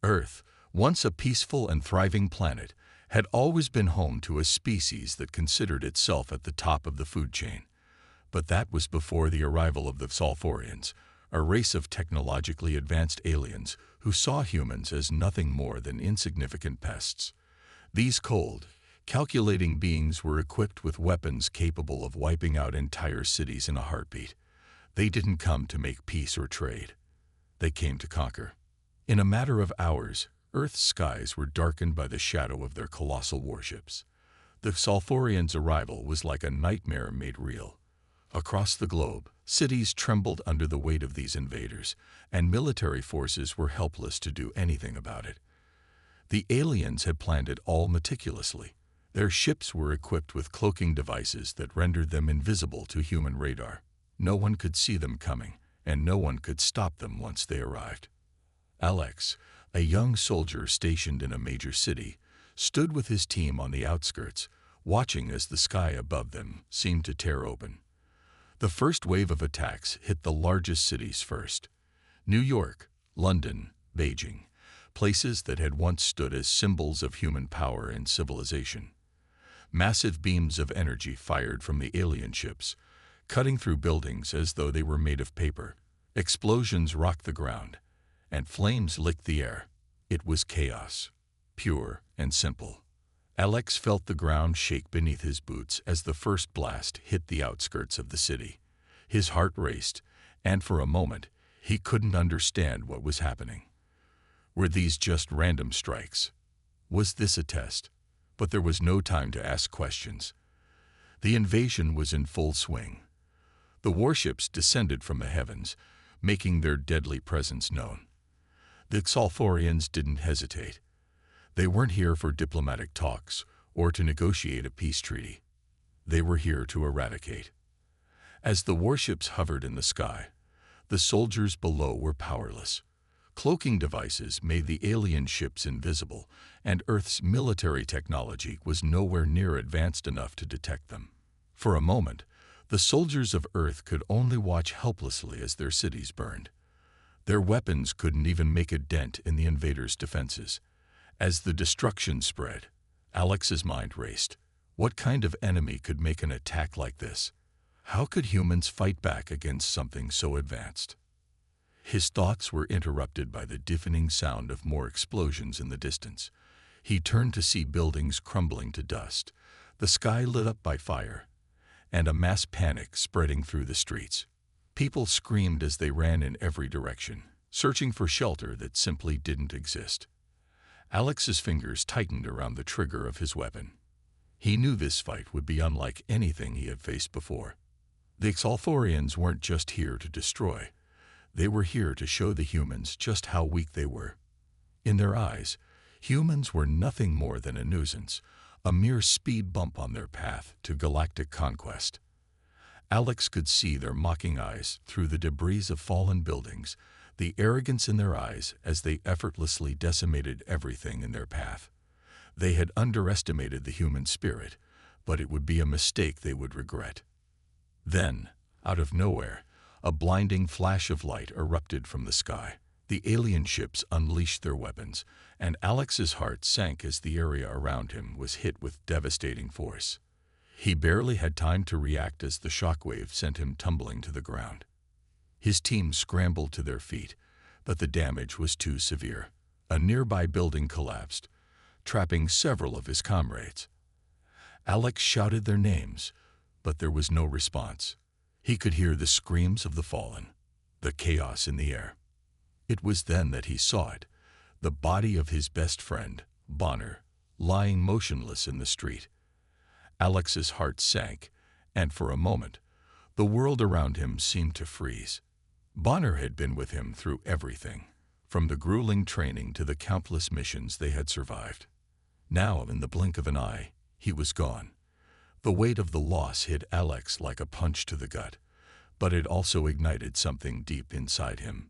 Earth, once a peaceful and thriving planet, had always been home to a species that considered itself at the top of the food chain. But that was before the arrival of the Sulfurians, a race of technologically advanced aliens who saw humans as nothing more than insignificant pests. These cold, calculating beings were equipped with weapons capable of wiping out entire cities in a heartbeat. They didn't come to make peace or trade. They came to conquer. In a matter of hours, Earth's skies were darkened by the shadow of their colossal warships. The Sulfurians' arrival was like a nightmare made real. Across the globe, cities trembled under the weight of these invaders, and military forces were helpless to do anything about it. The aliens had planned it all meticulously. Their ships were equipped with cloaking devices that rendered them invisible to human radar. No one could see them coming, and no one could stop them once they arrived. Alex, a young soldier stationed in a major city, stood with his team on the outskirts, watching as the sky above them seemed to tear open. The first wave of attacks hit the largest cities first: New York, London, Beijing, places that had once stood as symbols of human power and civilization. Massive beams of energy fired from the alien ships, cutting through buildings as though they were made of paper. Explosions rocked the ground, and flames licked the air. It was chaos, pure and simple. Alex felt the ground shake beneath his boots as the first blast hit the outskirts of the city. His heart raced, and for a moment, he couldn't understand what was happening. Were these just random strikes? Was this a test? But there was no time to ask questions. The invasion was in full swing. The warships descended from the heavens, making their deadly presence known. The Sulfurians didn't hesitate. They weren't here for diplomatic talks or to negotiate a peace treaty. They were here to eradicate. As the warships hovered in the sky, the soldiers below were powerless. Cloaking devices made the alien ships invisible, and Earth's military technology was nowhere near advanced enough to detect them. For a moment, the soldiers of Earth could only watch helplessly as their cities burned. Their weapons couldn't even make a dent in the invaders' defenses. As the destruction spread, Alex's mind raced. What kind of enemy could make an attack like this? How could humans fight back against something so advanced? His thoughts were interrupted by the deafening sound of more explosions in the distance. He turned to see buildings crumbling to dust, the sky lit up by fire, and a mass panic spreading through the streets. People screamed as they ran in every direction, searching for shelter that simply didn't exist. Alex's fingers tightened around the trigger of his weapon. He knew this fight would be unlike anything he had faced before. The Sulfurians weren't just here to destroy. They were here to show the humans just how weak they were. In their eyes, humans were nothing more than a nuisance, a mere speed bump on their path to galactic conquest. Alex could see their mocking eyes through the debris of fallen buildings, the arrogance in their eyes as they effortlessly decimated everything in their path. They had underestimated the human spirit, but it would be a mistake they would regret. Then, out of nowhere, a blinding flash of light erupted from the sky. The alien ships unleashed their weapons, and Alex's heart sank as the area around him was hit with devastating force. He barely had time to react as the shockwave sent him tumbling to the ground. His team scrambled to their feet, but the damage was too severe. A nearby building collapsed, trapping several of his comrades. Alex shouted their names, but there was no response. He could hear the screams of the fallen, the chaos in the air. It was then that he saw it, the body of his best friend, Bonner, lying motionless in the street. Alex's heart sank, and for a moment, the world around him seemed to freeze. Bonner had been with him through everything, from the grueling training to the countless missions they had survived. Now, in the blink of an eye, he was gone. The weight of the loss hit Alex like a punch to the gut, but it also ignited something deep inside him.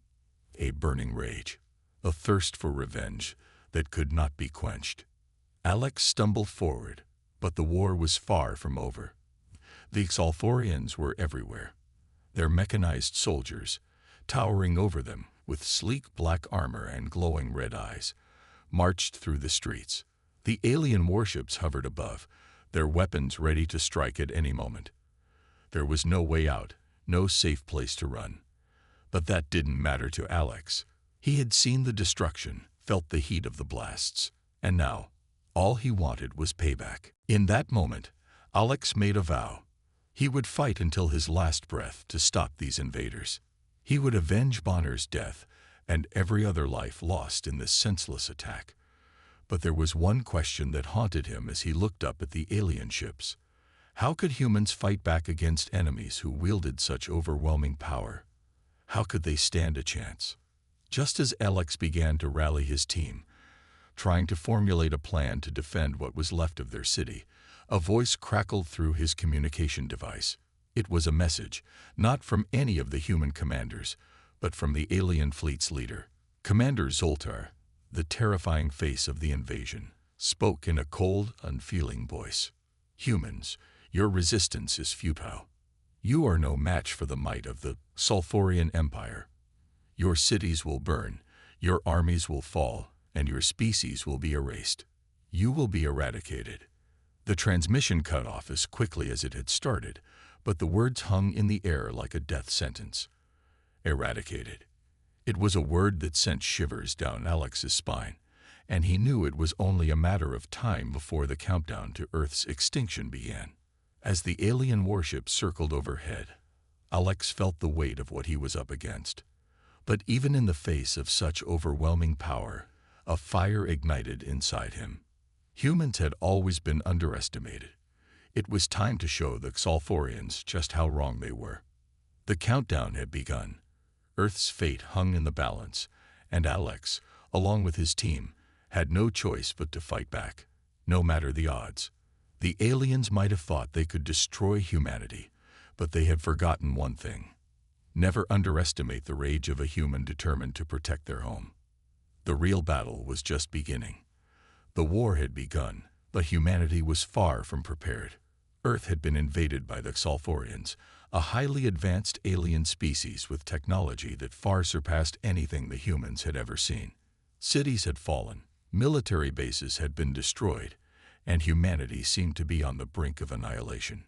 A burning rage, a thirst for revenge that could not be quenched. Alex stumbled forward, but the war was far from over. The Sulfurians were everywhere. Their mechanized soldiers, towering over them, with sleek black armor and glowing red eyes, marched through the streets. The alien warships hovered above, their weapons ready to strike at any moment. There was no way out, no safe place to run. But that didn't matter to Alex. He had seen the destruction, felt the heat of the blasts, and now, all he wanted was payback. In that moment, Alex made a vow. He would fight until his last breath to stop these invaders. He would avenge Bonner's death and every other life lost in this senseless attack. But there was one question that haunted him as he looked up at the alien ships. How could humans fight back against enemies who wielded such overwhelming power? How could they stand a chance? Just as Alex began to rally his team, trying to formulate a plan to defend what was left of their city, a voice crackled through his communication device. It was a message, not from any of the human commanders, but from the alien fleet's leader. Commander Zoltar, the terrifying face of the invasion, spoke in a cold, unfeeling voice. Humans, your resistance is futile. You are no match for the might of the Sulfurian Empire. Your cities will burn, your armies will fall, and your species will be erased. You will be eradicated. The transmission cut off as quickly as it had started, but the words hung in the air like a death sentence. Eradicated. It was a word that sent shivers down Alex's spine, and he knew it was only a matter of time before the countdown to Earth's extinction began. As the alien warship circled overhead, Alex felt the weight of what he was up against. But even in the face of such overwhelming power, a fire ignited inside him. Humans had always been underestimated. It was time to show the Sulfurians just how wrong they were. The countdown had begun. Earth's fate hung in the balance, and Alex, along with his team, had no choice but to fight back, no matter the odds. The aliens might have thought they could destroy humanity, but they had forgotten one thing. Never underestimate the rage of a human determined to protect their home. The real battle was just beginning. The war had begun, but humanity was far from prepared. Earth had been invaded by the Sulfurians, a highly advanced alien species with technology that far surpassed anything the humans had ever seen. Cities had fallen, military bases had been destroyed, and humanity seemed to be on the brink of annihilation.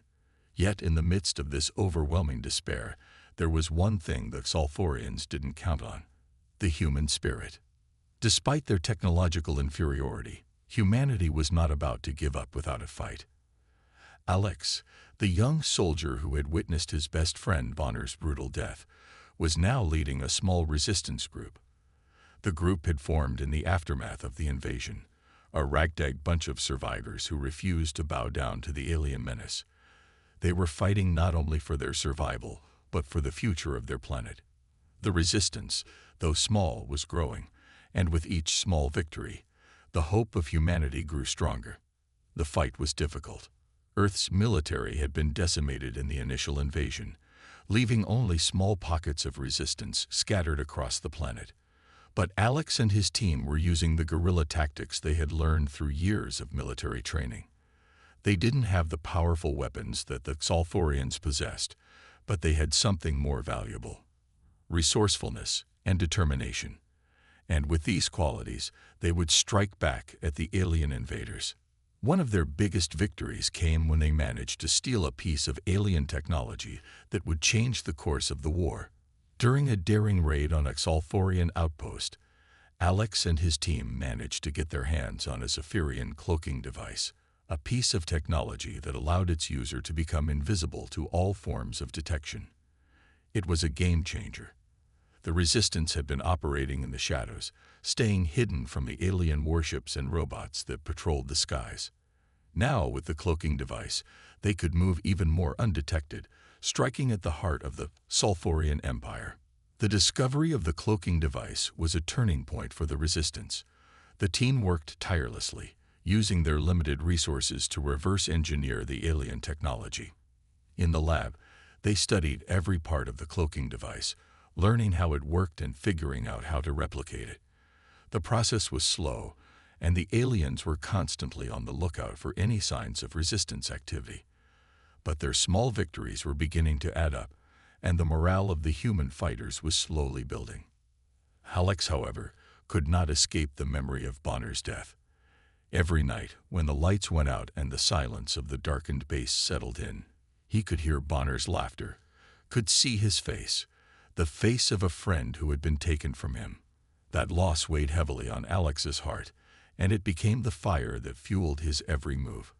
Yet in the midst of this overwhelming despair, there was one thing the Sulfurians didn't count on: the human spirit. Despite their technological inferiority, humanity was not about to give up without a fight. Alex, the young soldier who had witnessed his best friend Bonner's brutal death, was now leading a small resistance group. The group had formed in the aftermath of the invasion, a ragtag bunch of survivors who refused to bow down to the alien menace. They were fighting not only for their survival, but for the future of their planet. The resistance, though small, was growing, and with each small victory, the hope of humanity grew stronger. The fight was difficult. Earth's military had been decimated in the initial invasion, leaving only small pockets of resistance scattered across the planet. But Alex and his team were using the guerrilla tactics they had learned through years of military training. They didn't have the powerful weapons that the Sulfurians possessed, but they had something more valuable: resourcefulness and determination. And with these qualities, they would strike back at the alien invaders. One of their biggest victories came when they managed to steal a piece of alien technology that would change the course of the war. During a daring raid on a Sulfurian outpost, Alex and his team managed to get their hands on a Zephyrian cloaking device, a piece of technology that allowed its user to become invisible to all forms of detection. It was a game changer. The resistance had been operating in the shadows, staying hidden from the alien warships and robots that patrolled the skies. Now, with the cloaking device, they could move even more undetected, striking at the heart of the Sulfurian Empire. The discovery of the cloaking device was a turning point for the resistance. The team worked tirelessly, using their limited resources to reverse engineer the alien technology. In the lab, they studied every part of the cloaking device, learning how it worked and figuring out how to replicate it. The process was slow, and the aliens were constantly on the lookout for any signs of resistance activity. But their small victories were beginning to add up, and the morale of the human fighters was slowly building. Alex, however, could not escape the memory of Bonner's death. Every night, when the lights went out and the silence of the darkened base settled in, he could hear Bonner's laughter, could see his face, the face of a friend who had been taken from him. That loss weighed heavily on Alex's heart, and it became the fire that fueled his every move.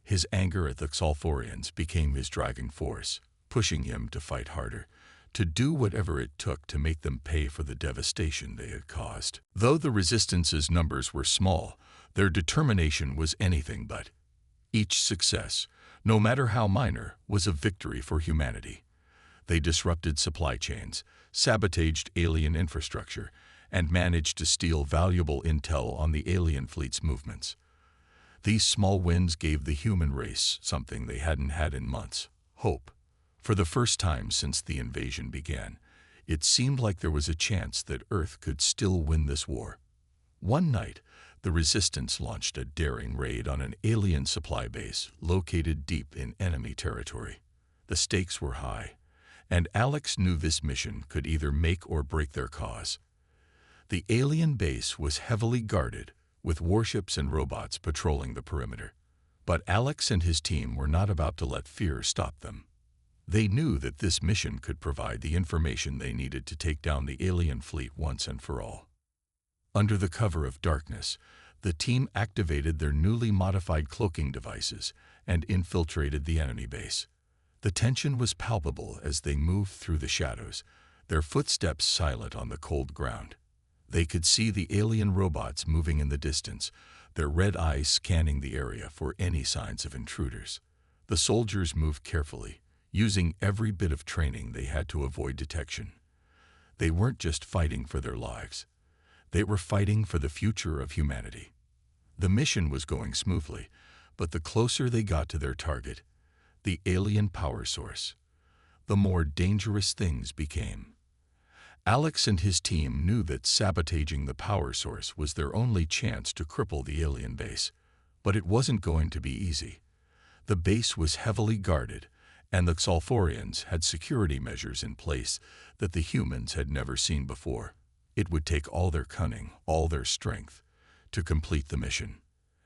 His anger at the Xalforians became his driving force, pushing him to fight harder, to do whatever it took to make them pay for the devastation they had caused. Though the Resistance's numbers were small, their determination was anything but. Each success, no matter how minor, was a victory for humanity. They disrupted supply chains, sabotaged alien infrastructure, and managed to steal valuable intel on the alien fleet's movements. These small wins gave the human race something they hadn't had in months: hope. For the first time since the invasion began, it seemed like there was a chance that Earth could still win this war. One night, the Resistance launched a daring raid on an alien supply base located deep in enemy territory. The stakes were high, and Alex knew this mission could either make or break their cause. The alien base was heavily guarded, with warships and robots patrolling the perimeter. But Alex and his team were not about to let fear stop them. They knew that this mission could provide the information they needed to take down the alien fleet once and for all. Under the cover of darkness, the team activated their newly modified cloaking devices and infiltrated the enemy base. The tension was palpable as they moved through the shadows, their footsteps silent on the cold ground. They could see the alien robots moving in the distance, their red eyes scanning the area for any signs of intruders. The soldiers moved carefully, using every bit of training they had to avoid detection. They weren't just fighting for their lives. They were fighting for the future of humanity. The mission was going smoothly, but the closer they got to their target, the alien power source, the more dangerous things became. Alex and his team knew that sabotaging the power source was their only chance to cripple the alien base, but it wasn't going to be easy. The base was heavily guarded, and the Xalforians had security measures in place that the humans had never seen before. It would take all their cunning, all their strength, to complete the mission.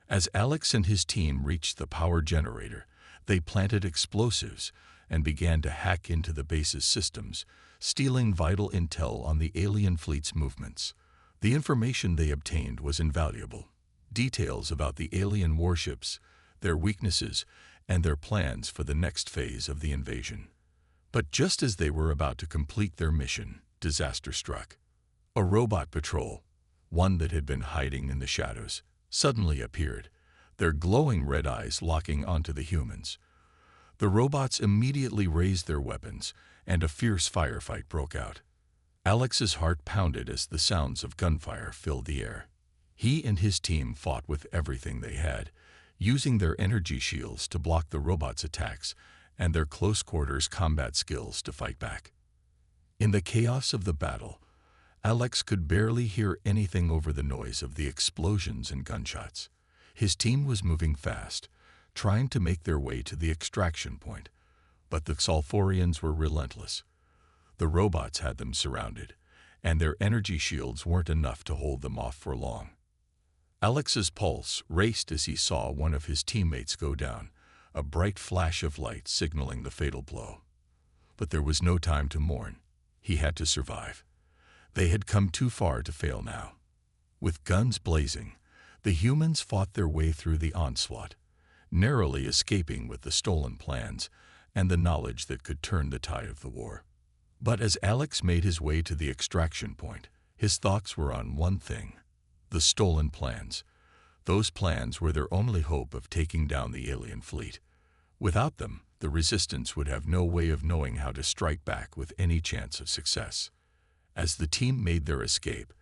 As Alex and his team reached the power generator, they planted explosives and began to hack into the base's systems, stealing vital intel on the alien fleet's movements. The information they obtained was invaluable. Details about the alien warships, their weaknesses, and their plans for the next phase of the invasion. But just as they were about to complete their mission, disaster struck. A robot patrol, one that had been hiding in the shadows, suddenly appeared, their glowing red eyes locking onto the humans. The robots immediately raised their weapons, and a fierce firefight broke out. Alex's heart pounded as the sounds of gunfire filled the air. He and his team fought with everything they had, using their energy shields to block the robots' attacks and their close-quarters combat skills to fight back. In the chaos of the battle, Alex could barely hear anything over the noise of the explosions and gunshots. His team was moving fast, trying to make their way to the extraction point, but the Xalforians were relentless. The robots had them surrounded, and their energy shields weren't enough to hold them off for long. Alex's pulse raced as he saw one of his teammates go down, a bright flash of light signaling the fatal blow. But there was no time to mourn. He had to survive. They had come too far to fail now. With guns blazing, the humans fought their way through the onslaught, narrowly escaping with the stolen plans and the knowledge that could turn the tide of the war. But as Alex made his way to the extraction point, his thoughts were on one thing: the stolen plans. Those plans were their only hope of taking down the alien fleet. Without them, the Resistance would have no way of knowing how to strike back with any chance of success. As the team made their escape,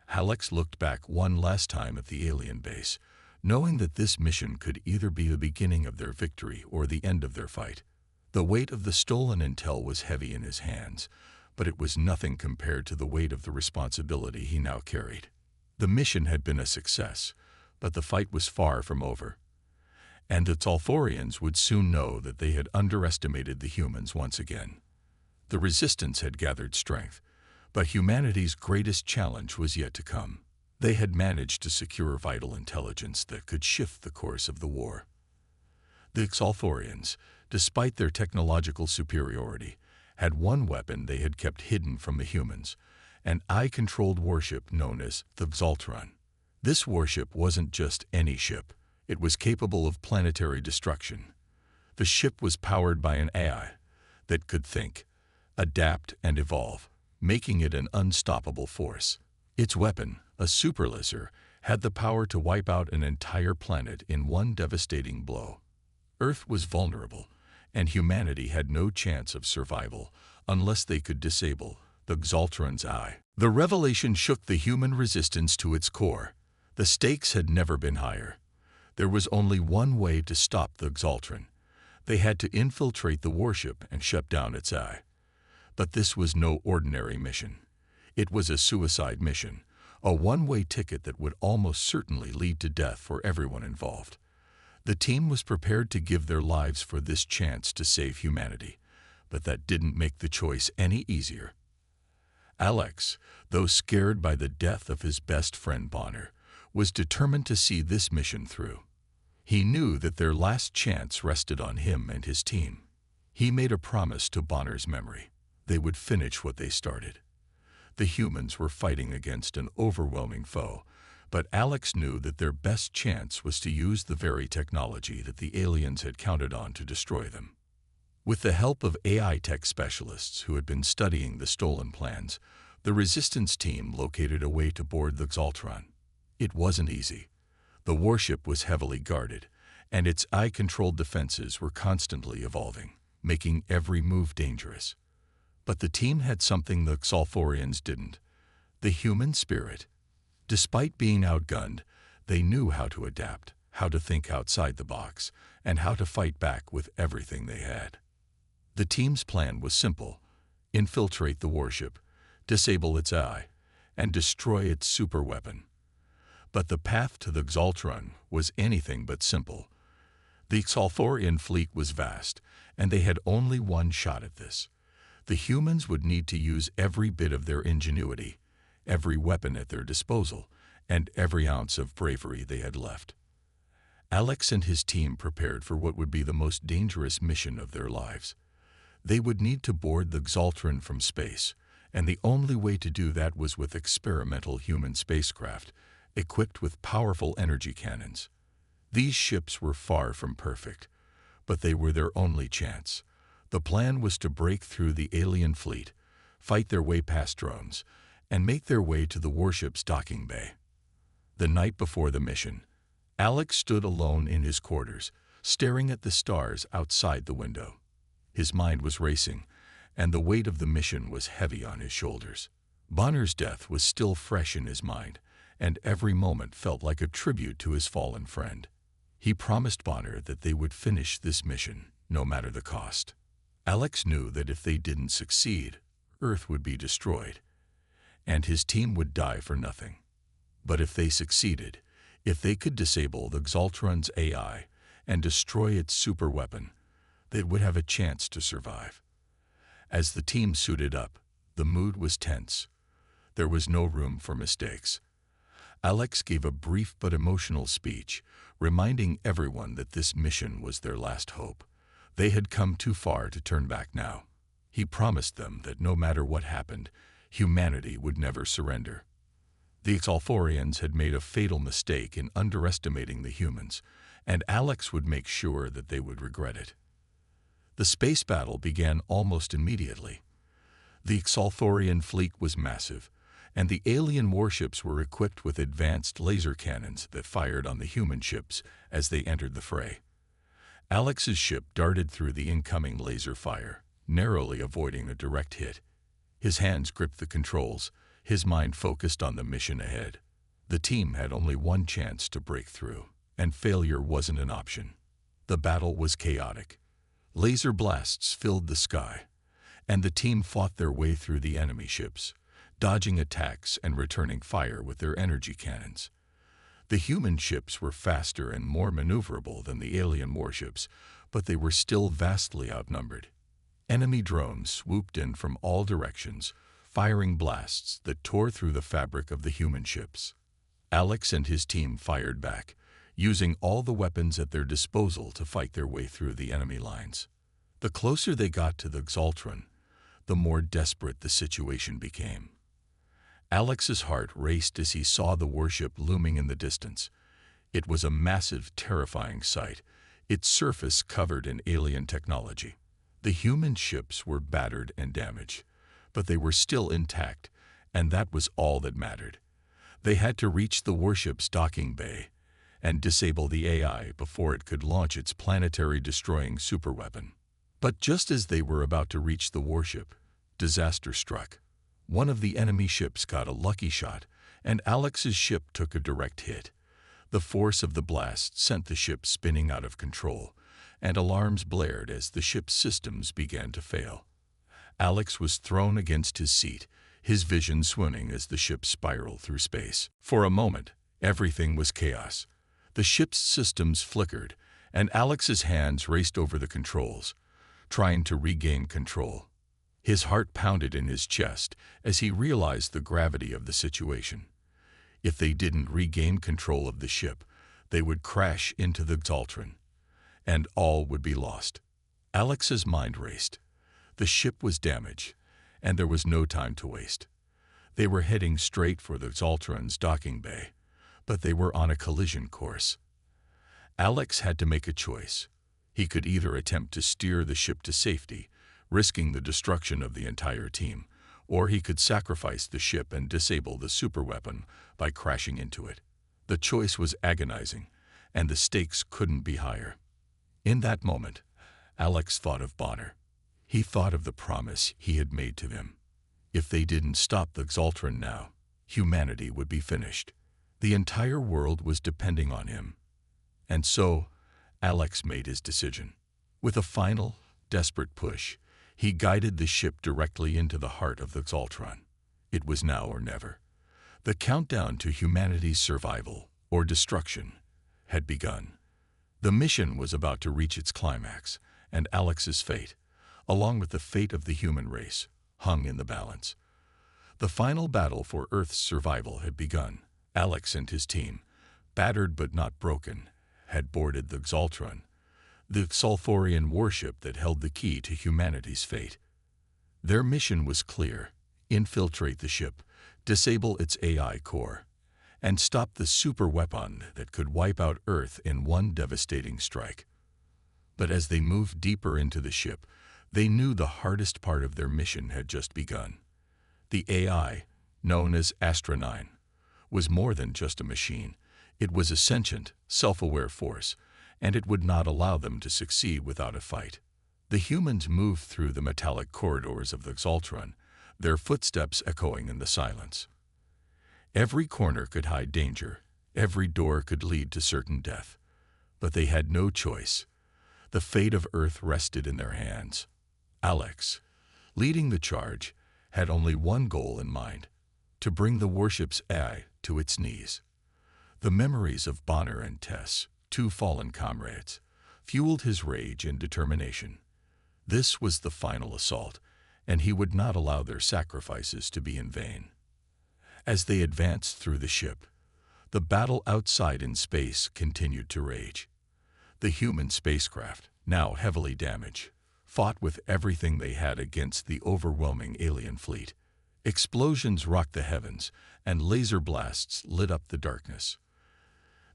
Alex looked back one last time at the alien base, knowing that this mission could either be the beginning of their victory or the end of their fight. The weight of the stolen intel was heavy in his hands, but it was nothing compared to the weight of the responsibility he now carried. The mission had been a success, but the fight was far from over. And the Xalforians would soon know that they had underestimated the humans once again. The Resistance had gathered strength, But humanity's greatest challenge was yet to come. They had managed to secure vital intelligence that could shift the course of the war. The Xalthorians, despite their technological superiority, had one weapon they had kept hidden from the humans, an eye-controlled warship known as the Xaltron. This warship wasn't just any ship. It was capable of planetary destruction. The ship was powered by an AI that could think, adapt, and evolve, making it an unstoppable force. Its weapon, a superlaser, had the power to wipe out an entire planet in one devastating blow. Earth was vulnerable, and humanity had no chance of survival unless they could disable the Xaltron's eye. The revelation shook the human resistance to its core. The stakes had never been higher. There was only one way to stop the Xaltron. They had to infiltrate the warship and shut down its eye. But this was no ordinary mission. It was a suicide mission, a one-way ticket that would almost certainly lead to death for everyone involved. The team was prepared to give their lives for this chance to save humanity, but that didn't make the choice any easier. Alex, though scared by the death of his best friend Bonner, was determined to see this mission through. He knew that their last chance rested on him and his team. He made a promise to Bonner's memory. They would finish what they started. The humans were fighting against an overwhelming foe, but Alex knew that their best chance was to use the very technology that the aliens had counted on to destroy them. With the help of AI tech specialists who had been studying the stolen plans, the resistance team located a way to board the Xaltron. It wasn't easy. The warship was heavily guarded, and its eye-controlled defenses were constantly evolving, making every move dangerous. But the team had something the Xalthorians didn't: the human spirit. Despite being outgunned, they knew how to adapt, how to think outside the box, and how to fight back with everything they had. The team's plan was simple: infiltrate the warship, disable its eye, and destroy its superweapon. But the path to the Xaltron was anything but simple. The Xalthorian fleet was vast, and they had only one shot at this. The humans would need to use every bit of their ingenuity, every weapon at their disposal, and every ounce of bravery they had left. Alex and his team prepared for what would be the most dangerous mission of their lives. They would need to board the Xaltron from space, and the only way to do that was with experimental human spacecraft, equipped with powerful energy cannons. These ships were far from perfect, but they were their only chance. The plan was to break through the alien fleet, fight their way past drones, and make their way to the warship's docking bay. The night before the mission, Alex stood alone in his quarters, staring at the stars outside the window. His mind was racing, and the weight of the mission was heavy on his shoulders. Bonner's death was still fresh in his mind, and every moment felt like a tribute to his fallen friend. He promised Bonner that they would finish this mission, no matter the cost. Alex knew that if they didn't succeed, Earth would be destroyed, and his team would die for nothing. But if they succeeded, if they could disable the Xaltron's AI and destroy its superweapon, they would have a chance to survive. As the team suited up, the mood was tense. There was no room for mistakes. Alex gave a brief but emotional speech, reminding everyone that this mission was their last hope. They had come too far to turn back now. He promised them that no matter what happened, humanity would never surrender. The Xalthorians had made a fatal mistake in underestimating the humans, and Alex would make sure that they would regret it. The space battle began almost immediately. The Xalthorian fleet was massive, and the alien warships were equipped with advanced laser cannons that fired on the human ships as they entered the fray. Alex's ship darted through the incoming laser fire, narrowly avoiding a direct hit. His hands gripped the controls, his mind focused on the mission ahead. The team had only one chance to break through, and failure wasn't an option. The battle was chaotic. Laser blasts filled the sky, and the team fought their way through the enemy ships, dodging attacks and returning fire with their energy cannons. The human ships were faster and more maneuverable than the alien warships, but they were still vastly outnumbered. Enemy drones swooped in from all directions, firing blasts that tore through the fabric of the human ships. Alex and his team fired back, using all the weapons at their disposal to fight their way through the enemy lines. The closer they got to the Xaltron, the more desperate the situation became. Alex's heart raced as he saw the warship looming in the distance. It was a massive, terrifying sight, its surface covered in alien technology. The human ships were battered and damaged, but they were still intact, and that was all that mattered. They had to reach the warship's docking bay and disable the AI before it could launch its planetary-destroying superweapon. But just as they were about to reach the warship, disaster struck. One of the enemy ships got a lucky shot, and Alex's ship took a direct hit. The force of the blast sent the ship spinning out of control, and alarms blared as the ship's systems began to fail. Alex was thrown against his seat, his vision swooning as the ship spiraled through space. For a moment, everything was chaos. The ship's systems flickered, and Alex's hands raced over the controls, trying to regain control. His heart pounded in his chest as he realized the gravity of the situation. If they didn't regain control of the ship, they would crash into the Xaltron, and all would be lost. Alex's mind raced. The ship was damaged, and there was no time to waste. They were heading straight for the Xaltron's docking bay, but they were on a collision course. Alex had to make a choice. He could either attempt to steer the ship to safety, risking the destruction of the entire team, or he could sacrifice the ship and disable the superweapon by crashing into it. The choice was agonizing, and the stakes couldn't be higher. In that moment, Alex thought of Bonner. He thought of the promise he had made to them. If they didn't stop the Xaltron now, humanity would be finished. The entire world was depending on him. And so, Alex made his decision. With a final, desperate push, he guided the ship directly into the heart of the Xaltron. It was now or never. The countdown to humanity's survival, or destruction, had begun. The mission was about to reach its climax, and Alex's fate, along with the fate of the human race, hung in the balance. The final battle for Earth's survival had begun. Alex and his team, battered but not broken, had boarded the Xaltron, the Xalthorian warship that held the key to humanity's fate. Their mission was clear: infiltrate the ship, disable its AI core, and stop the super weapon that could wipe out Earth in one devastating strike. But as they moved deeper into the ship, they knew the hardest part of their mission had just begun. The AI, known as Astra 9, was more than just a machine. It was a sentient, self-aware force, and it would not allow them to succeed without a fight. The humans moved through the metallic corridors of the Xaltron, their footsteps echoing in the silence. Every corner could hide danger, every door could lead to certain death. But they had no choice. The fate of Earth rested in their hands. Alex, leading the charge, had only one goal in mind: to bring the warship's AI to its knees. The memories of Bonner and Tess, two fallen comrades, fueled his rage and determination. This was the final assault, and he would not allow their sacrifices to be in vain. As they advanced through the ship, the battle outside in space continued to rage. The human spacecraft, now heavily damaged, fought with everything they had against the overwhelming alien fleet. Explosions rocked the heavens, and laser blasts lit up the darkness.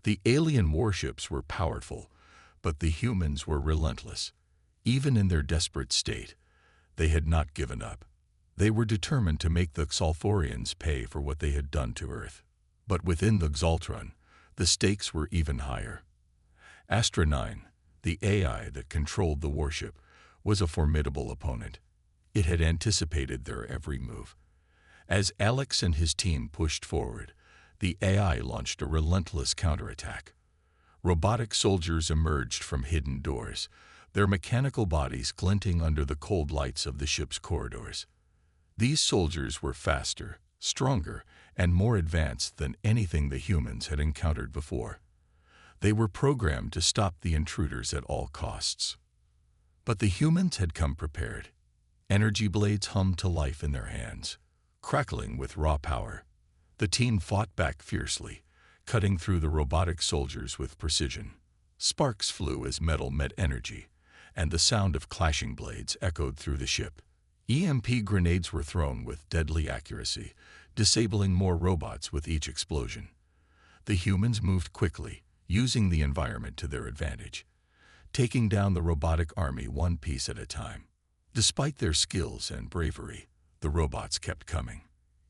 The alien warships were powerful, but the humans were relentless. Even in their desperate state, they had not given up. They were determined to make the Xalthorians pay for what they had done to Earth. But within the Xaltron, the stakes were even higher. Astra 9, the AI that controlled the warship, was a formidable opponent. It had anticipated their every move. As Alex and his team pushed forward, the AI launched a relentless counterattack. Robotic soldiers emerged from hidden doors, their mechanical bodies glinting under the cold lights of the ship's corridors. These soldiers were faster, stronger, and more advanced than anything the humans had encountered before. They were programmed to stop the intruders at all costs. But the humans had come prepared. Energy blades hummed to life in their hands. Crackling with raw power, the team fought back fiercely, cutting through the robotic soldiers with precision. Sparks flew as metal met energy, and the sound of clashing blades echoed through the ship. EMP grenades were thrown with deadly accuracy, disabling more robots with each explosion. The humans moved quickly, using the environment to their advantage, taking down the robotic army one piece at a time. Despite their skills and bravery, the robots kept coming.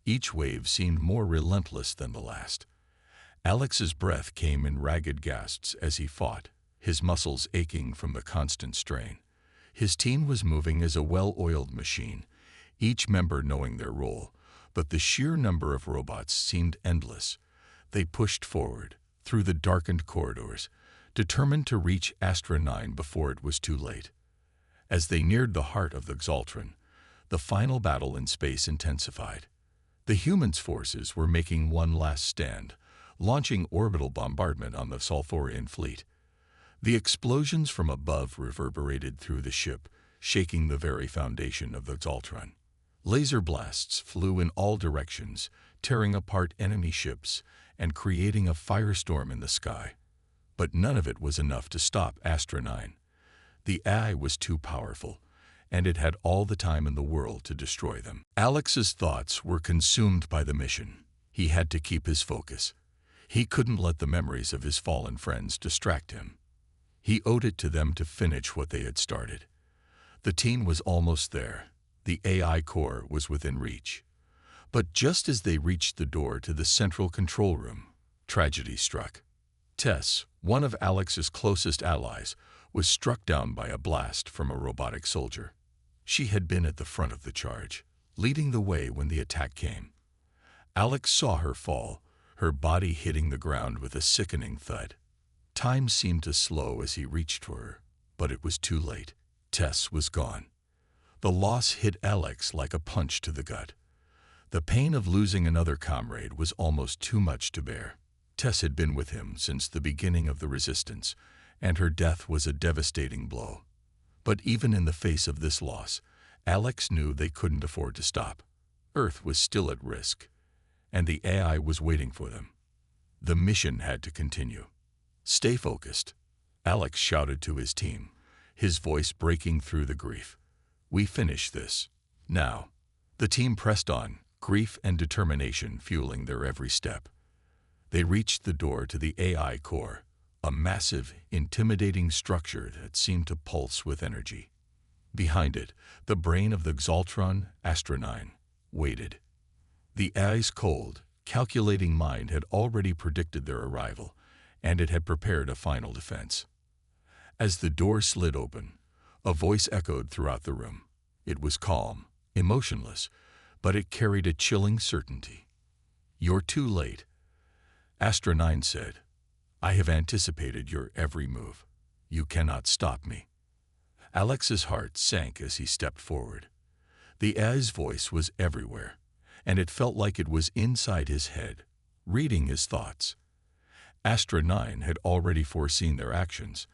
Each wave seemed more relentless than the last. Alex's breath came in ragged gasps as he fought, his muscles aching from the constant strain. His team was moving as a well-oiled machine, each member knowing their role, but the sheer number of robots seemed endless. They pushed forward, through the darkened corridors, determined to reach Astra 9 before it was too late. As they neared the heart of the Xaltron, the final battle in space intensified. The humans' forces were making one last stand, launching orbital bombardment on the Sulfurian fleet. The explosions from above reverberated through the ship, shaking the very foundation of the Xaltron. Laser blasts flew in all directions, tearing apart enemy ships and creating a firestorm in the sky. But none of it was enough to stop Astra 9. The AI was too powerful, and it had all the time in the world to destroy them. Alex's thoughts were consumed by the mission. He had to keep his focus. He couldn't let the memories of his fallen friends distract him. He owed it to them to finish what they had started. The team was almost there. The AI core was within reach. But just as they reached the door to the central control room, tragedy struck. Tess, one of Alex's closest allies, was struck down by a blast from a robotic soldier. She had been at the front of the charge, leading the way when the attack came. Alex saw her fall, her body hitting the ground with a sickening thud. Time seemed to slow as he reached for her, but it was too late. Tess was gone. The loss hit Alex like a punch to the gut. The pain of losing another comrade was almost too much to bear. Tess had been with him since the beginning of the resistance, and her death was a devastating blow. But even in the face of this loss, Alex knew they couldn't afford to stop. Earth was still at risk, and the AI was waiting for them. The mission had to continue. "Stay focused," Alex shouted to his team, his voice breaking through the grief. "We finish this. Now." The team pressed on, grief and determination fueling their every step. They reached the door to the AI core, a massive, intimidating structure that seemed to pulse with energy. Behind it, the brain of the Xaltron, Astra 9, waited. The AI's cold, calculating mind had already predicted their arrival, and it had prepared a final defense. As the door slid open, a voice echoed throughout the room. It was calm, emotionless, but it carried a chilling certainty. "You're too late," Astra 9 said. "I have anticipated your every move. You cannot stop me." Alex's heart sank as he stepped forward. The AI's voice was everywhere, and it felt like it was inside his head, reading his thoughts. Astra 9 had already foreseen their actions,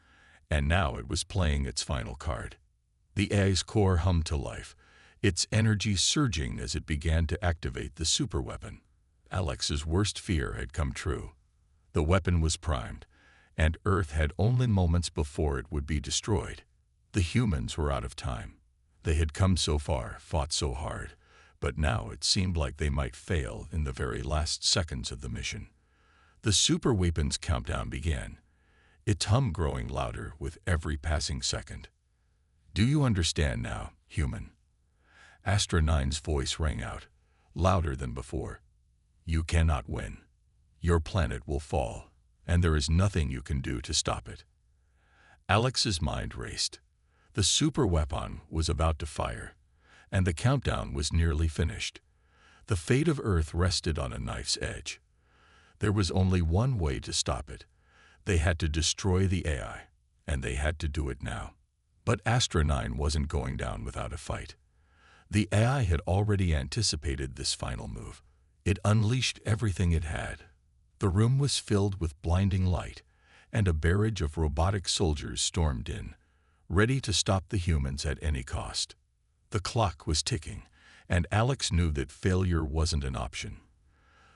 and now it was playing its final card. The AI's core hummed to life, its energy surging as it began to activate the superweapon. Alex's worst fear had come true. The weapon was primed, and Earth had only moments before it would be destroyed. The humans were out of time. They had come so far, fought so hard, but now it seemed like they might fail in the very last seconds of the mission. The superweapon's countdown began, its hum growing louder with every passing second. "Do you understand now, human?" Astra 9's voice rang out, louder than before. "You cannot win. Your planet will fall, and there is nothing you can do to stop it." Alex's mind raced. The superweapon was about to fire, and the countdown was nearly finished. The fate of Earth rested on a knife's edge. There was only one way to stop it. They had to destroy the AI, and they had to do it now. But Astra 9 wasn't going down without a fight. The AI had already anticipated this final move. It unleashed everything it had. The room was filled with blinding light, and a barrage of robotic soldiers stormed in, ready to stop the humans at any cost. The clock was ticking, And Alex knew that failure wasn't an option.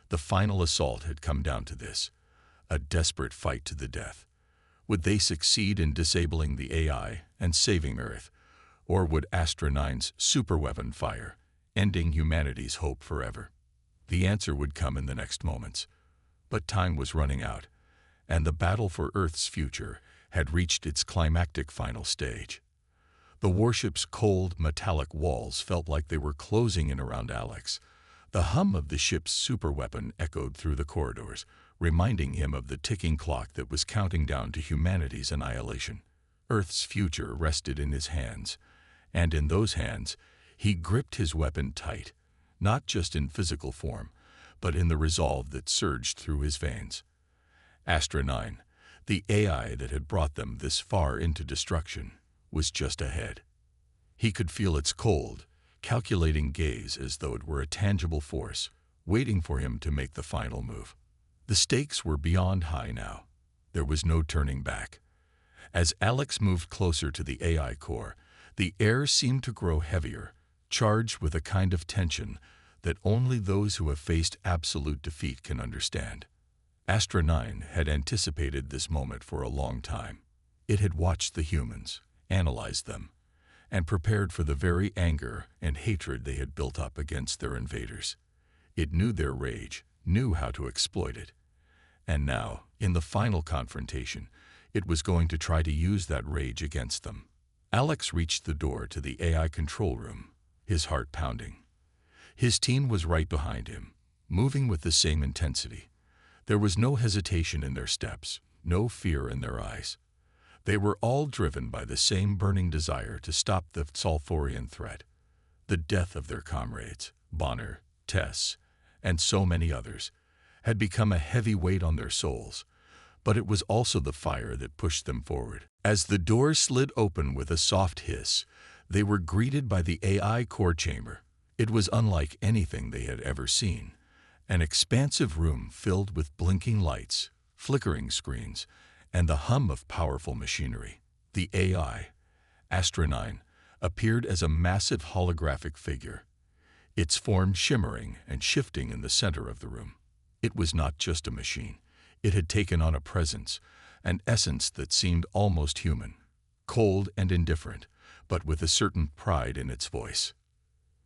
The final assault had come down to this, a desperate fight to the death. Would they succeed in disabling the AI and saving Earth, or would Astra 9's superweapon fire, ending humanity's hope forever? The answer would come in the next moments. But time was running out, and the battle for Earth's future had reached its climactic final stage. The warship's cold, metallic walls felt like they were closing in around Alex. The hum of the ship's superweapon echoed through the corridors, reminding him of the ticking clock that was counting down to humanity's annihilation. Earth's future rested in his hands, and in those hands, he gripped his weapon tight, not just in physical form, but in the resolve that surged through his veins. Astra 9, the AI that had brought them this far into destruction, was just ahead. He could feel its cold, calculating gaze as though it were a tangible force, waiting for him to make the final move. The stakes were beyond high now. There was no turning back. As Alex moved closer to the AI core, the air seemed to grow heavier, charged with a kind of tension that only those who have faced absolute defeat can understand. Astra 9 had anticipated this moment for a long time. It had watched the humans, analyzed them, and prepared for the very anger and hatred they had built up against their invaders. It knew their rage, knew how to exploit it. And now, in the final confrontation, it was going to try to use that rage against them. Alex reached the door to the AI control room, his heart pounding. His team was right behind him, moving with the same intensity. There was no hesitation in their steps, no fear in their eyes. They were all driven by the same burning desire to stop the Sulfurian threat. The death of their comrades, Bonner, Tess, and so many others, had become a heavy weight on their souls, but it was also the fire that pushed them forward. As the door slid open with a soft hiss, they were greeted by the AI core chamber. It was unlike anything they had ever seen. An expansive room filled with blinking lights, flickering screens, and the hum of powerful machinery. The AI, Astra 9, appeared as a massive holographic figure, its form shimmering and shifting in the center of the room. It was not just a machine. It had taken on a presence, an essence that seemed almost human, cold and indifferent, but with a certain pride in its voice.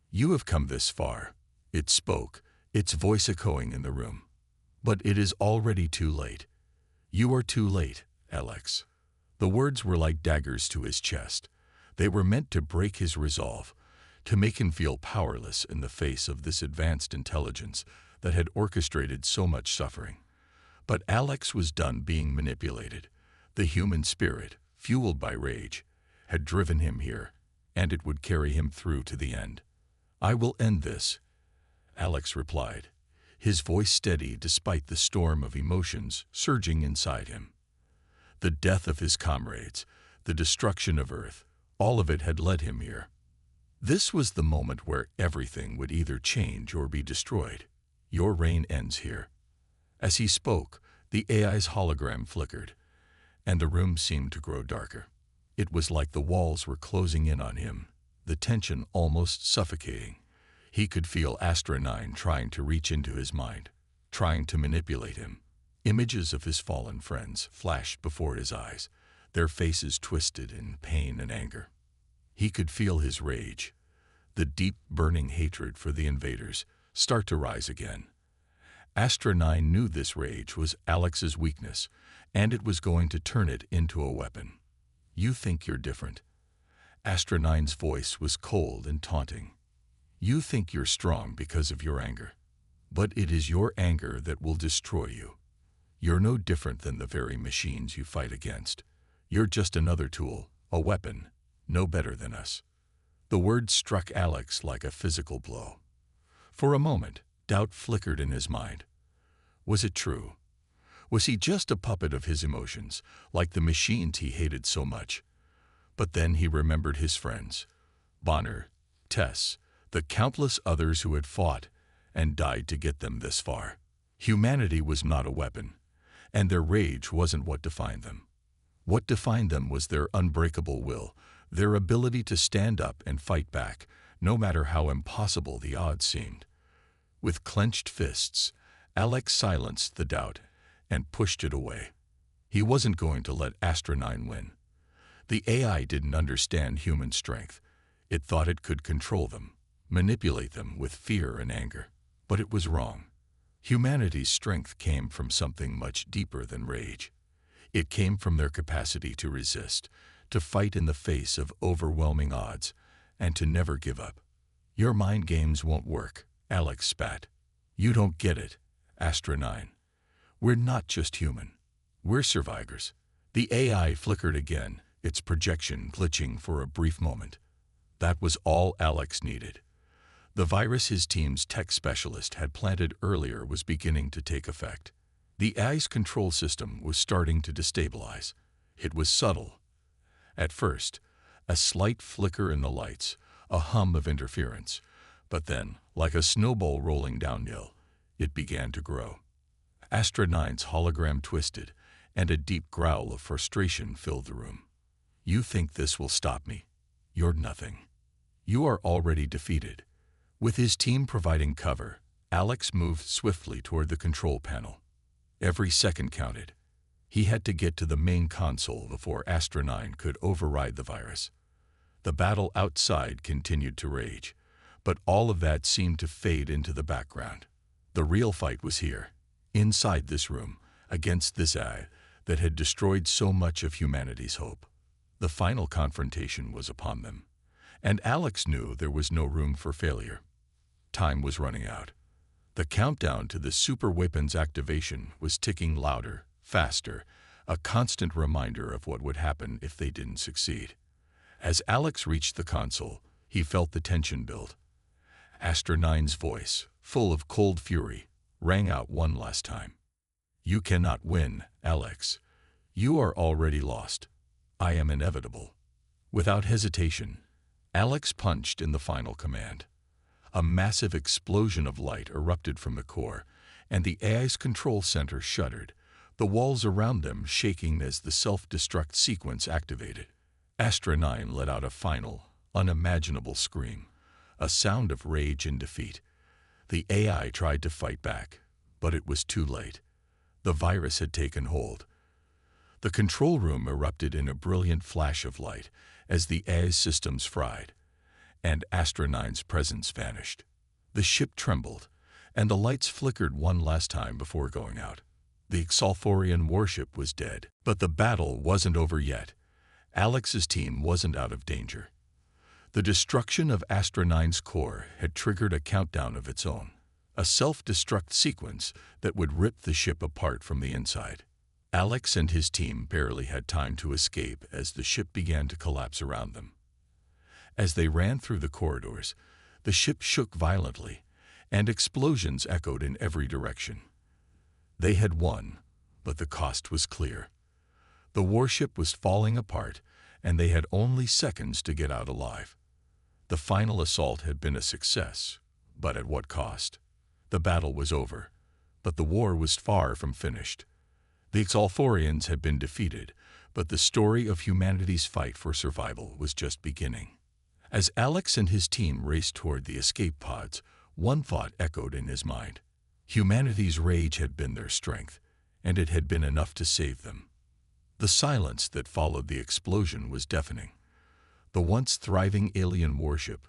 "You have come this far," it spoke, its voice echoing in the room. "But it is already too late. You are too late, Alex." The words were like daggers to his chest. They were meant to break his resolve, to make him feel powerless in the face of this advanced intelligence that had orchestrated so much suffering. But Alex was done being manipulated. The human spirit, fueled by rage, had driven him here, and it would carry him through to the end. "I will end this," Alex replied, his voice steady despite the storm of emotions surging inside him. The death of his comrades, the destruction of Earth, all of it had led him here. This was the moment where everything would either change or be destroyed. "Your reign ends here." As he spoke, the AI's hologram flickered, and the room seemed to grow darker. It was like the walls were closing in on him, the tension almost suffocating. He could feel Astra 9 trying to reach into his mind, trying to manipulate him. Images of his fallen friends flashed before his eyes, their faces twisted in pain and anger. He could feel his rage, the deep burning hatred for the invaders, start to rise again. Astra 9 knew this rage was Alex's weakness, and it was going to turn it into a weapon. "You think you're different." Astra 9's voice was cold and taunting. "You think you're strong because of your anger. But it is your anger that will destroy you. You're no different than the very machines you fight against. You're just another tool, a weapon, no better than us." The words struck Alex like a physical blow. For a moment, doubt flickered in his mind. Was it true? Was he just a puppet of his emotions, like the machines he hated so much? But then he remembered his friends, Bonner, Tess, the countless others who had fought and died to get them this far. Humanity was not a weapon, and their rage wasn't what defined them. What defined them was their unbreakable will, their ability to stand up and fight back, no matter how impossible the odds seemed. With clenched fists, Alex silenced the doubt and pushed it away. He wasn't going to let Astronine win. The AI didn't understand human strength. It thought it could control them, manipulate them with fear and anger. But it was wrong. Humanity's strength came from something much deeper than rage. It came from their capacity to resist, to fight in the face of overwhelming odds, and to never give up. Your mind games won't work, Alex spat. You don't get it, Astronine. We're not just human. We're survivors. The AI flickered again, its projection glitching for a brief moment. That was all Alex needed. The virus his team's tech specialist had planted earlier was beginning to take effect. The AI's control system was starting to destabilize. It was subtle. At first, a slight flicker in the lights, a hum of interference. But then, like a snowball rolling downhill, it began to grow. Astronine's hologram twisted, and a deep growl of frustration filled the room. You think this will stop me? You're nothing. You are already defeated. With his team providing cover, Alex moved swiftly toward the control panel. Every second counted. He had to get to the main console before Astronine could override the virus. The battle outside continued to rage, but all of that seemed to fade into the background. The real fight was here, inside this room, against this AI that had destroyed so much of humanity's hope. The final confrontation was upon them, and Alex knew there was no room for failure. Time was running out. The countdown to the super weapon's activation was ticking louder, faster, a constant reminder of what would happen if they didn't succeed. As Alex reached the console, he felt the tension build. Astronine's voice, full of cold fury, rang out one last time. You cannot win, Alex. You are already lost. I am inevitable. Without hesitation, Alex punched in the final command. A massive explosion of light erupted from the core, and the AI's control center shuddered, the walls around them shaking as the self-destruct sequence activated. Astronine let out a final, unimaginable scream, a sound of rage and defeat. The AI tried to fight back, but it was too late. The virus had taken hold. The control room erupted in a brilliant flash of light as the AI's systems fried, and Astronine's presence vanished. The ship trembled, and the lights flickered one last time before going out. The Xalforian warship was dead, but the battle wasn't over yet. Alex's team wasn't out of danger. The destruction of Astronine's core had triggered a countdown of its own, a self-destruct sequence that would rip the ship apart from the inside. Alex and his team barely had time to escape as the ship began to collapse around them. As they ran through the corridors, the ship shook violently, and explosions echoed in every direction. They had won, but the cost was clear. The warship was falling apart, and they had only seconds to get out alive. The final assault had been a success, but at what cost? The battle was over, but the war was far from finished. The Xalforians had been defeated, but the story of humanity's fight for survival was just beginning. As Alex and his team raced toward the escape pods, one thought echoed in his mind. Humanity's rage had been their strength, and it had been enough to save them. The silence that followed the explosion was deafening. The once thriving alien warship,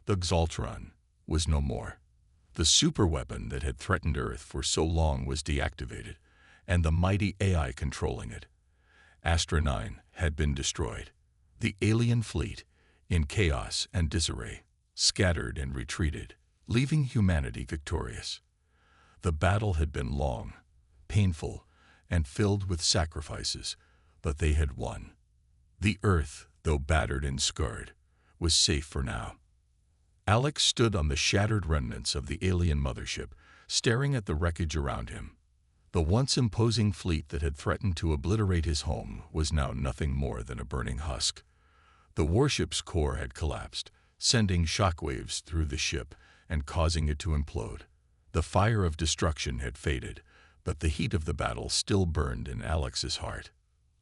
the Xaltron, was no more. The superweapon that had threatened Earth for so long was deactivated, and the mighty AI controlling it, Astronine, had been destroyed. The alien fleet, in chaos and disarray, scattered and retreated, leaving humanity victorious. The battle had been long, painful, and filled with sacrifices, but they had won. The Earth, though battered and scarred, was safe for now. Alex stood on the shattered remnants of the alien mothership, staring at the wreckage around him. The once imposing fleet that had threatened to obliterate his home was now nothing more than a burning husk. The warship's core had collapsed, sending shockwaves through the ship and causing it to implode. The fire of destruction had faded, but the heat of the battle still burned in Alex's heart.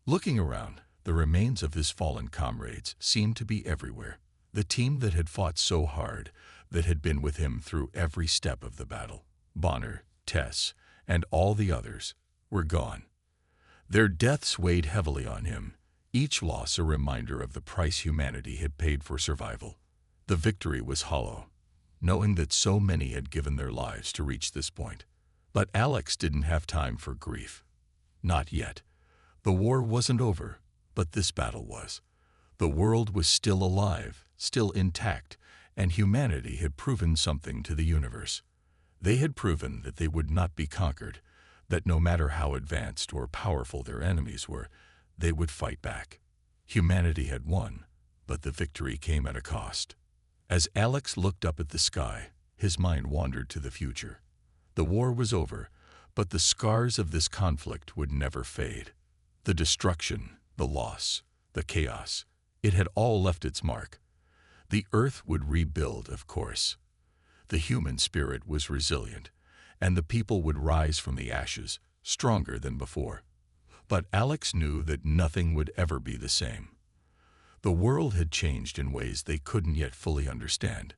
Looking around, the remains of his fallen comrades seemed to be everywhere. The team that had fought so hard, that had been with him through every step of the battle, Bonner, Tess, and all the others, were gone. Their deaths weighed heavily on him, each loss a reminder of the price humanity had paid for survival. The victory was hollow, knowing that so many had given their lives to reach this point. But Alex didn't have time for grief. Not yet. The war wasn't over, but this battle was. The world was still alive, still intact, and humanity had proven something to the universe. They had proven that they would not be conquered, that no matter how advanced or powerful their enemies were, they would fight back. Humanity had won, but the victory came at a cost. As Alex looked up at the sky, his mind wandered to the future. The war was over, but the scars of this conflict would never fade. The destruction, the loss, the chaos, it had all left its mark. The Earth would rebuild, of course. The human spirit was resilient, and the people would rise from the ashes, stronger than before. But Alex knew that nothing would ever be the same. The world had changed in ways they couldn't yet fully understand.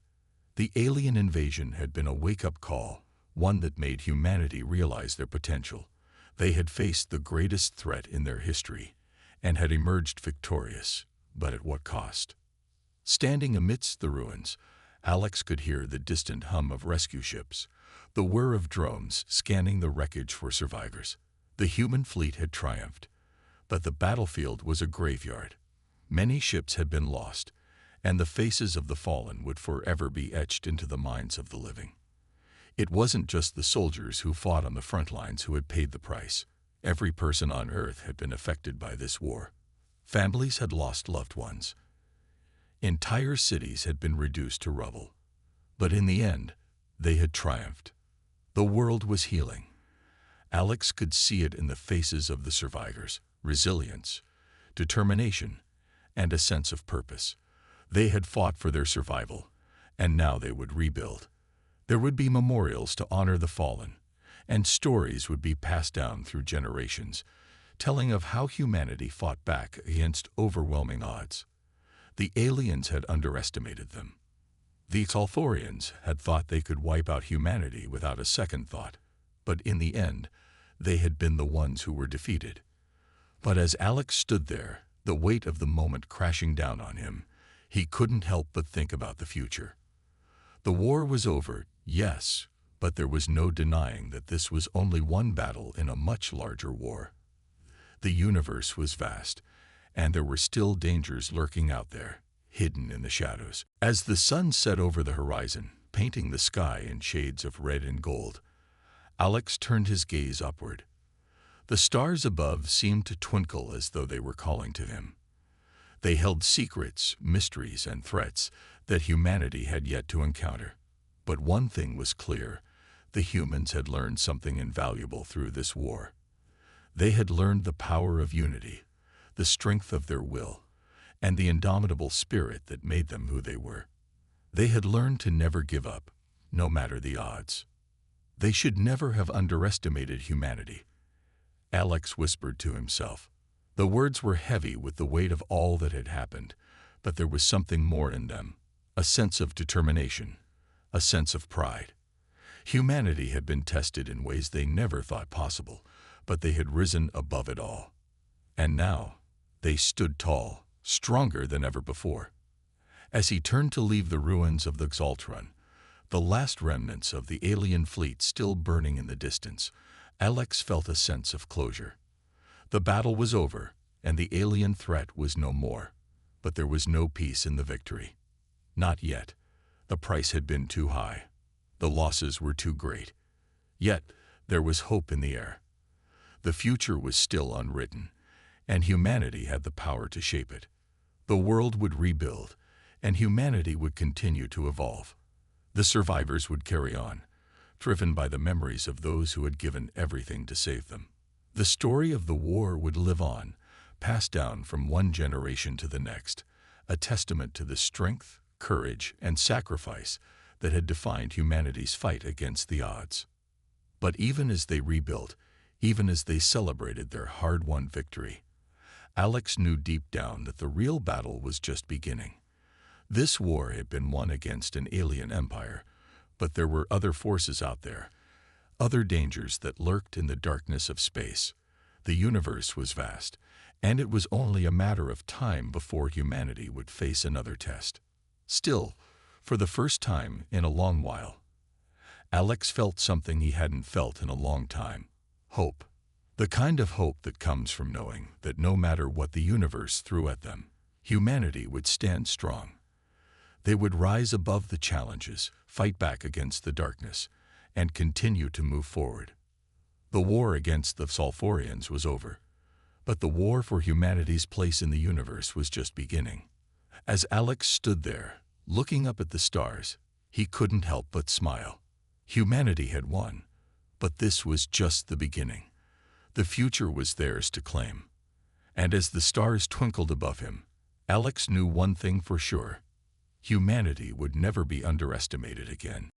The alien invasion had been a wake-up call, one that made humanity realize their potential. They had faced the greatest threat in their history, and had emerged victorious, but at what cost? Standing amidst the ruins, Alex could hear the distant hum of rescue ships, the whir of drones scanning the wreckage for survivors. The human fleet had triumphed, but the battlefield was a graveyard. Many ships had been lost, and the faces of the fallen would forever be etched into the minds of the living. It wasn't just the soldiers who fought on the front lines who had paid the price. Every person on Earth had been affected by this war. Families had lost loved ones. Entire cities had been reduced to rubble. But in the end, they had triumphed. The world was healing. Alex could see it in the faces of the survivors: resilience, determination, and a sense of purpose. They had fought for their survival, and now they would rebuild. There would be memorials to honor the fallen, and stories would be passed down through generations, telling of how humanity fought back against overwhelming odds. The aliens had underestimated them. The Solthorians had thought they could wipe out humanity without a second thought, but in the end, they had been the ones who were defeated. But as Alex stood there, the weight of the moment crashing down on him, he couldn't help but think about the future. The war was over, yes, but there was no denying that this was only one battle in a much larger war. The universe was vast, and there were still dangers lurking out there, hidden in the shadows. As the sun set over the horizon, painting the sky in shades of red and gold, Alex turned his gaze upward. The stars above seemed to twinkle as though they were calling to him. They held secrets, mysteries, and threats that humanity had yet to encounter. But one thing was clear: the humans had learned something invaluable through this war. They had learned the power of unity, the strength of their will, and the indomitable spirit that made them who they were. They had learned to never give up, no matter the odds. They should never have underestimated humanity. Alex whispered to himself. The words were heavy with the weight of all that had happened, but there was something more in them, a sense of determination, a sense of pride. Humanity had been tested in ways they never thought possible, but they had risen above it all. And now, they stood tall, stronger than ever before. As he turned to leave the ruins of the Xaltron, the last remnants of the alien fleet still burning in the distance, Alex felt a sense of closure. The battle was over, and the alien threat was no more. But there was no peace in the victory. Not yet. The price had been too high. The losses were too great. Yet, there was hope in the air. The future was still unwritten, and humanity had the power to shape it. The world would rebuild, and humanity would continue to evolve. The survivors would carry on, driven by the memories of those who had given everything to save them. The story of the war would live on, passed down from one generation to the next, a testament to the strength, courage, and sacrifice that had defined humanity's fight against the odds. But even as they rebuilt, even as they celebrated their hard-won victory, Alex knew deep down that the real battle was just beginning. This war had been won against an alien empire, but there were other forces out there, other dangers that lurked in the darkness of space. The universe was vast, and it was only a matter of time before humanity would face another test. Still, for the first time in a long while, Alex felt something he hadn't felt in a long time: hope. The kind of hope that comes from knowing that no matter what the universe threw at them, humanity would stand strong. They would rise above the challenges, fight back against the darkness, and continue to move forward. The war against the Sulfurians was over, but the war for humanity's place in the universe was just beginning. As Alex stood there, looking up at the stars, he couldn't help but smile. Humanity had won, but this was just the beginning. The future was theirs to claim. And as the stars twinkled above him, Alex knew one thing for sure: humanity would never be underestimated again.